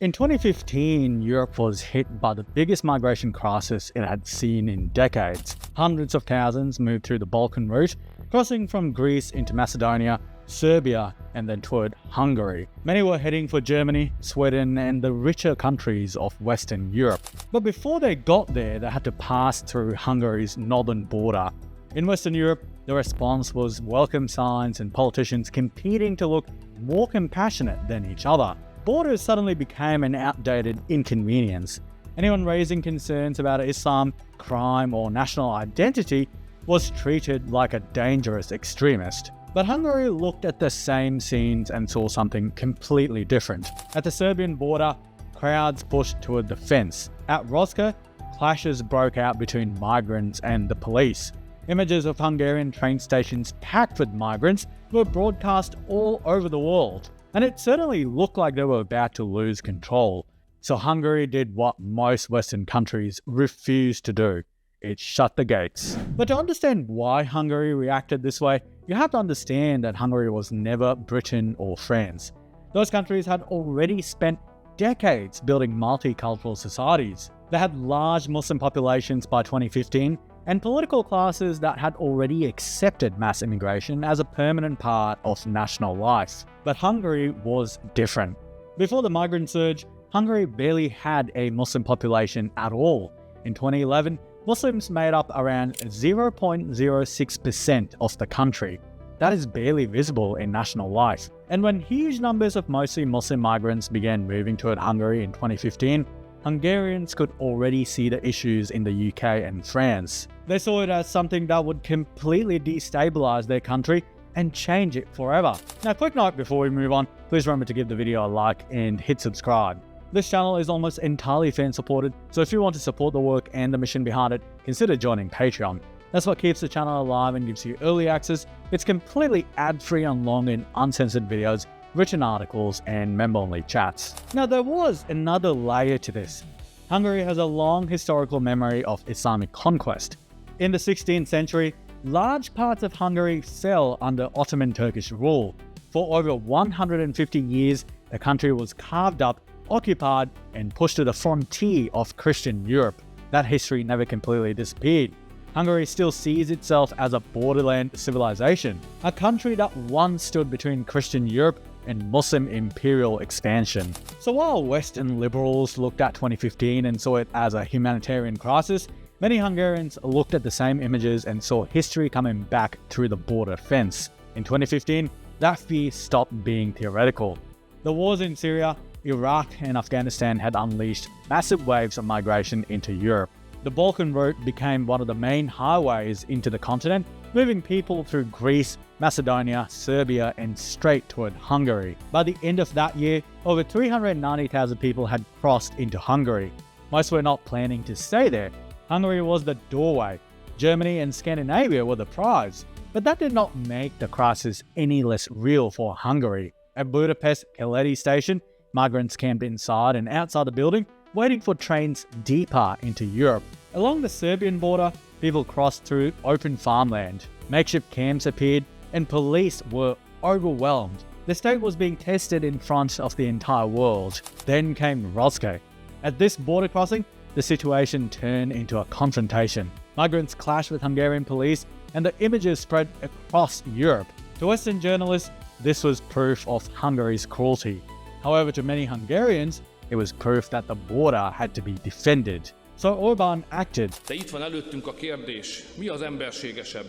In 2015, Europe was hit by the biggest migration crisis it had seen in decades. Hundreds of thousands moved through the Balkan route, crossing from Greece into Macedonia, Serbia, and then toward Hungary. Many were heading for Germany, Sweden, and the richer countries of Western Europe. But before they got there, they had to pass through Hungary's northern border. In Western Europe, the response was welcome signs and politicians competing to look more compassionate than each other. Borders suddenly became an outdated inconvenience. Anyone raising concerns about Islam, crime, or national identity was treated like a dangerous extremist. But Hungary looked at the same scenes and saw something completely different. At the Serbian border, crowds pushed toward the fence. At Rosca, clashes broke out between migrants and the police. Images of Hungarian train stations packed with migrants were broadcast all over the world, and it certainly looked like they were about to lose control. So Hungary did what most Western countries refused to do. It shut the gates. But to understand why Hungary reacted this way, you have to understand that Hungary was never Britain or France. Those countries had already spent decades building multicultural societies. They had large Muslim populations by 2015, and political classes that had already accepted mass immigration as a permanent part of national life. But Hungary was different. Before the migrant surge, Hungary barely had a Muslim population at all. In 2011, Muslims made up around 0.06% of the country. That is barely visible in national life. And when huge numbers of mostly Muslim migrants began moving toward Hungary in 2015, Hungarians could already see the issues in the UK and France. They saw it as something that would completely destabilize their country and change it forever. Now, quick note before we move on, please remember to give the video a like and hit subscribe. This channel is almost entirely fan supported, so if you want to support the work and the mission behind it, consider joining Patreon. That's what keeps the channel alive and gives you early access. It's completely ad-free on long and uncensored videos, written articles, and member-only chats. Now, there was another layer to this. Hungary has a long historical memory of Islamic conquest. In the 16th century, large parts of Hungary fell under Ottoman Turkish rule. For over 150 years, the country was carved up, occupied, and pushed to the frontier of Christian Europe. That history never completely disappeared. Hungary still sees itself as a borderland civilization, a country that once stood between Christian Europe and Muslim imperial expansion. So while Western liberals looked at 2015 and saw it as a humanitarian crisis, many Hungarians looked at the same images and saw history coming back through the border fence. In 2015, that fear stopped being theoretical. The wars in Syria, Iraq, and Afghanistan had unleashed massive waves of migration into Europe. The Balkan route became one of the main highways into the continent, moving people through Greece, Macedonia, Serbia, and straight toward Hungary. By the end of that year, over 390,000 people had crossed into Hungary. Most were not planning to stay there. Hungary was the doorway. Germany and Scandinavia were the prize. But that did not make the crisis any less real for Hungary. At Budapest Keleti station, migrants camped inside and outside the building, waiting for trains deeper into Europe. Along the Serbian border, people crossed through open farmland. Makeshift camps appeared, and police were overwhelmed. The state was being tested in front of the entire world. Then came Roscoe. At this border crossing, the situation turned into a confrontation. Migrants clashed with Hungarian police, and the images spread across Europe. To Western journalists, this was proof of Hungary's cruelty. However, to many Hungarians, it was proof that the border had to be defended. So Orbán acted. De itt van előttünk a kérdés, mi az emberségesebb?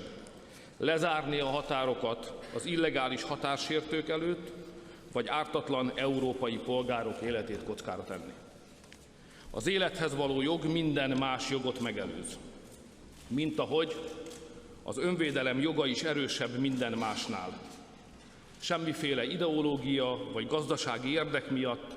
Lezárni a határokat az illegális határsértők előtt, vagy ártatlan európai polgárok életét kockára tenni? Az élethez való jog minden más jogot megelőz. Mint ahogy az önvédelem joga is erősebb minden másnál. Semmiféle ideológia vagy gazdasági érdek miatt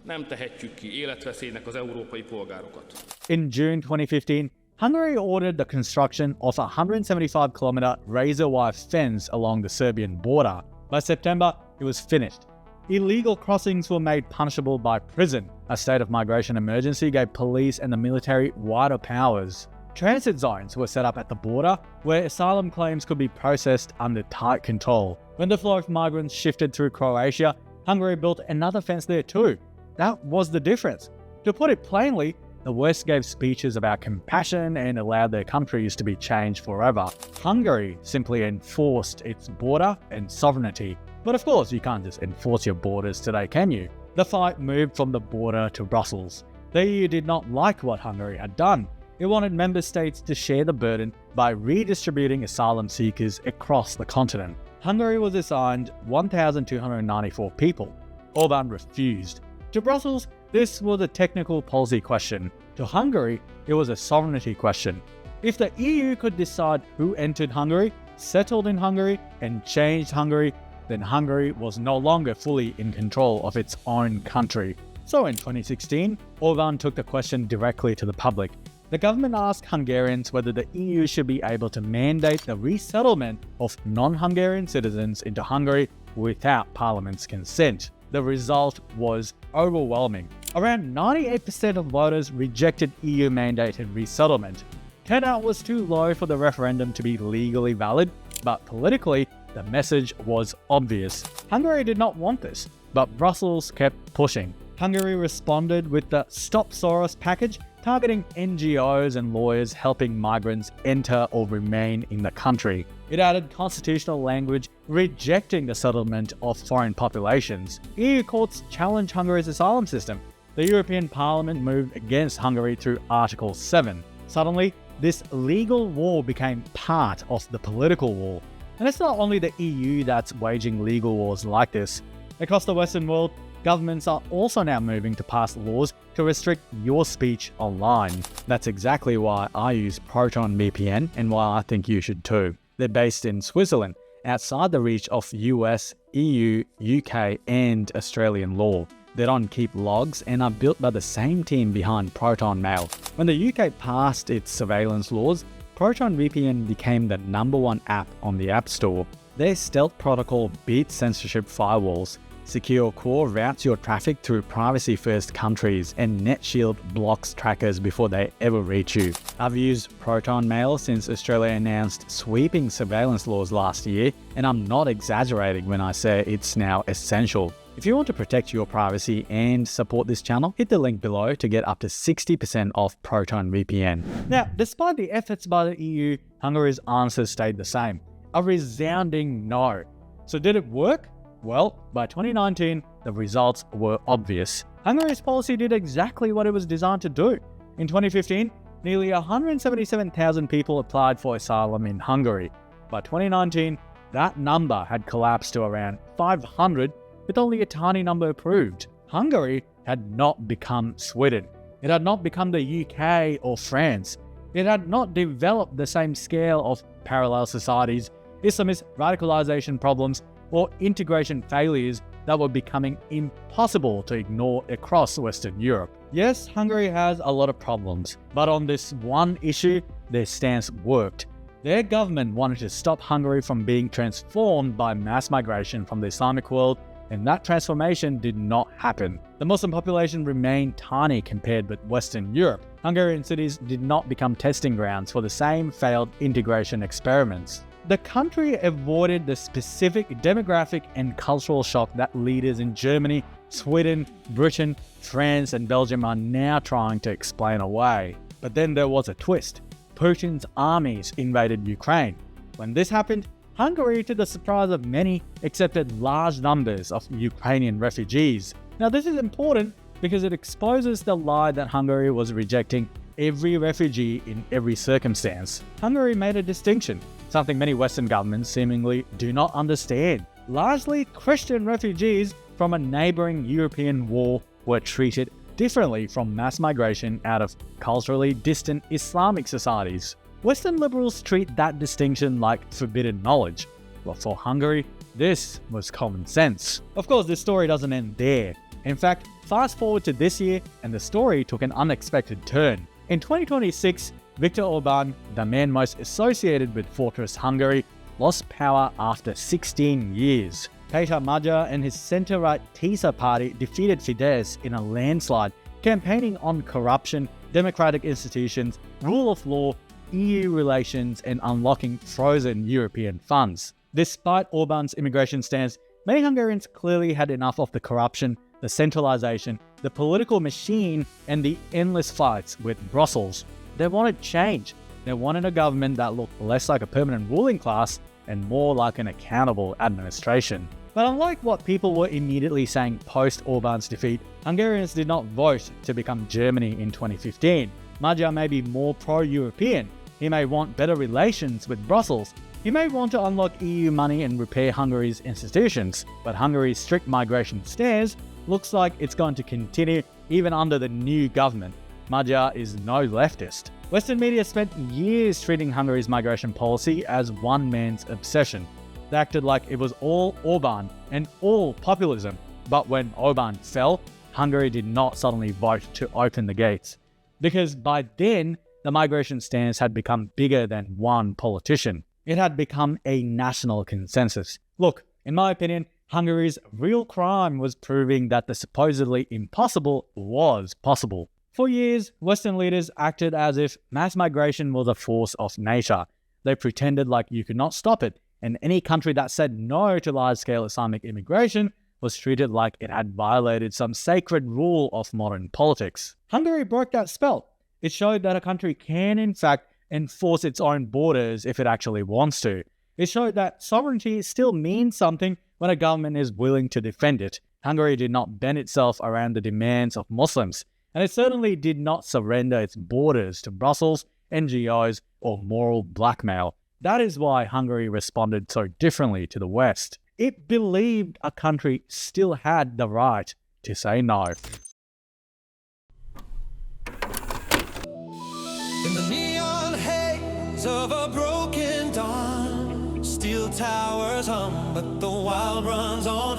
nem tehetjük ki életveszélynek az európai polgárokat. In June 2015, Hungary ordered the construction of a 175-kilometer razor wire fence along the Serbian border. By September, it was finished. Illegal crossings were made punishable by prison. A state of migration emergency gave police and the military wider powers. Transit zones were set up at the border where asylum claims could be processed under tight control. When the flow of migrants shifted through Croatia, Hungary built another fence there too. that was the difference. To put it plainly, the West gave speeches about compassion and allowed their countries to be changed forever. Hungary simply enforced its border and sovereignty. But of course, you can't just enforce your borders today, can you? The fight moved from the border to Brussels. The EU did not like what Hungary had done. It wanted member states to share the burden by redistributing asylum seekers across the continent. Hungary was assigned 1,294 people. Orbán refused. To Brussels, this was a technical policy question. To Hungary, it was a sovereignty question. If the EU could decide who entered Hungary, settled in Hungary, and changed Hungary, then Hungary was no longer fully in control of its own country. So in 2016, Orbán took the question directly to the public. The government asked Hungarians whether the EU should be able to mandate the resettlement of non-Hungarian citizens into Hungary without Parliament's consent. The result was overwhelming. Around 98% of voters rejected EU-mandated resettlement. Turnout was too low for the referendum to be legally valid, but politically, the message was obvious. Hungary did not want this, but Brussels kept pushing. Hungary responded with the Stop Soros package, targeting NGOs and lawyers helping migrants enter or remain in the country. It added constitutional language rejecting the settlement of foreign populations. EU courts challenged Hungary's asylum system. The European Parliament moved against Hungary through Article 7. Suddenly, this legal war became part of the political war. And it's not only the EU that's waging legal wars like this. Across the Western world, governments are also now moving to pass laws to restrict your speech online. That's exactly why I use Proton VPN and why I think you should too. They're based in Switzerland, outside the reach of US, EU, UK, and Australian law. They don't keep logs and are built by the same team behind Proton Mail. When the UK passed its surveillance laws, Proton VPN became the #1 app on the App Store. Their stealth protocol beats censorship firewalls. Secure Core routes your traffic through privacy-first countries, and NetShield blocks trackers before they ever reach you. I've used Proton Mail since Australia announced sweeping surveillance laws last year, and I'm not exaggerating when I say it's now essential. If you want to protect your privacy and support this channel, hit the link below to get up to 60% off Proton VPN. Now, despite the efforts by the EU, Hungary's answer stayed the same. A resounding no. So did it work? Well, by 2019, the results were obvious. Hungary's policy did exactly what it was designed to do. In 2015, nearly 177,000 people applied for asylum in Hungary. By 2019, that number had collapsed to around 500, with only a tiny number approved. Hungary had not become Sweden. It had not become the UK or France. It had not developed the same scale of parallel societies, Islamist radicalization problems, or integration failures that were becoming impossible to ignore across Western Europe. Yes, Hungary has a lot of problems, but on this one issue, their stance worked. Their government wanted to stop Hungary from being transformed by mass migration from the Islamic world, and that transformation did not happen. The Muslim population remained tiny compared with Western Europe. Hungarian cities did not become testing grounds for the same failed integration experiments. The country avoided the specific demographic and cultural shock that leaders in Germany, Sweden, Britain, France, and Belgium are now trying to explain away. But then there was a twist. Putin's armies invaded Ukraine. When this happened, Hungary, to the surprise of many, accepted large numbers of Ukrainian refugees. Now this is important because it exposes the lie that Hungary was rejecting every refugee in every circumstance. Hungary made a distinction, something many Western governments seemingly do not understand. Largely Christian refugees from a neighboring European war were treated differently from mass migration out of culturally distant Islamic societies. Western liberals treat that distinction like forbidden knowledge. But for Hungary, this was common sense. Of course, this story doesn't end there. In fact, fast forward to this year, and the story took an unexpected turn. In 2026, Viktor Orbán, the man most associated with Fortress Hungary, lost power after 16 years. Péter Magyar and his centre-right TISA party defeated Fidesz in a landslide, campaigning on corruption, democratic institutions, rule of law, EU relations, and unlocking frozen European funds. Despite Orbán's immigration stance, many Hungarians clearly had enough of the corruption, the centralization, the political machine, and the endless fights with Brussels. They wanted change. They wanted a government that looked less like a permanent ruling class and more like an accountable administration. But unlike what people were immediately saying post-Orbán's defeat, Hungarians did not vote to become Germany in 2015. Magyar may be more pro-European. He may want better relations with Brussels. He may want to unlock EU money and repair Hungary's institutions. But Hungary's strict migration stance looks like it's going to continue even under the new government. Magyar is no leftist. Western media spent years treating Hungary's migration policy as one man's obsession. They acted like it was all Orbán and all populism. But when Orbán fell, Hungary did not suddenly vote to open the gates. Because by then, the migration stance had become bigger than one politician. It had become a national consensus. Look, in my opinion, Hungary's real crime was proving that the supposedly impossible was possible. For years, Western leaders acted as if mass migration was a force of nature. They pretended like you could not stop it, and any country that said no to large-scale Islamic immigration was treated like it had violated some sacred rule of modern politics. Hungary broke that spell. It showed that a country can, in fact, enforce its own borders if it actually wants to. It showed that sovereignty still means something when a government is willing to defend it. Hungary did not bend itself around the demands of Muslims, and it certainly did not surrender its borders to Brussels, NGOs, or moral blackmail. That is why Hungary responded so differently to the West. It believed a country still had the right to say no. In the neon haze of a broken dawn, steel towers hum, but the wild runs on.